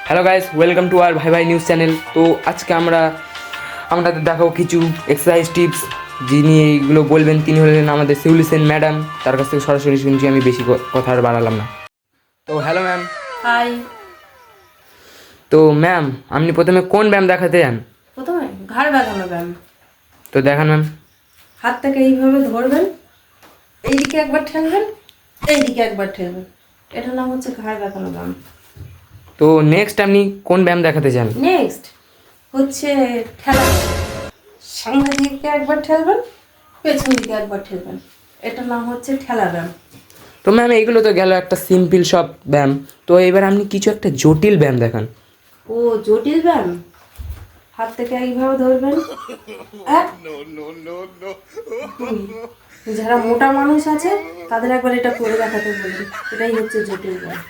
Hello guys, welcome to our ভাই ভাই news channel. তো আজকে আমাদের দেখাবো কিছু এক্সারসাইজ টিপস। যিনি এইগুলো বলবেন তিনি হলেন আমাদের শিউলি সেন ম্যাডাম। তার কাছ থেকে সরাসরি শুনছি, আমি বেশি কথা আর বাড়ালাম না। তো হ্যালো ম্যাম। হাই। তো ম্যাম, আপনি প্রথমে কোন ব্যায়াম দেখাতে চান? প্রথমে ঘাড় বাঁধানো ব্যায়াম। তো দেখান ম্যাম। হাতটাকে এইভাবে ধরবেন, এইদিকে একবার ঠেলবেন, এইদিকে একবার ঠেলবেন। এটার নাম হচ্ছে ঘাড় বাঁধানো ব্যায়াম। তো নেক্সট আপনি কোন ব্যায়াম দেখাতে চান? নেক্সট হচ্ছে ঠেলা ব্যায়াম। সামনের দিকে একবার ঠেলবেন, পেছন দিকে একবার ঠেলবেন। এটার নাম হচ্ছে ঠেলা ব্যায়াম। তো ম্যাম এইগুলো তো গেল একটা সিম্পল সব ব্যায়াম। তো এবার আপনি কিছু একটা জটিল ব্যায়াম দেখান। ও জটিল ব্যায়াম। হাত থেকে এইভাবে ধরবেন, এক, দুই। যারা মোটা মানুষ আছে তাদের একবার এটা করে দেখাতে বলবেন। এটাই হচ্ছে জটিল ব্যায়াম।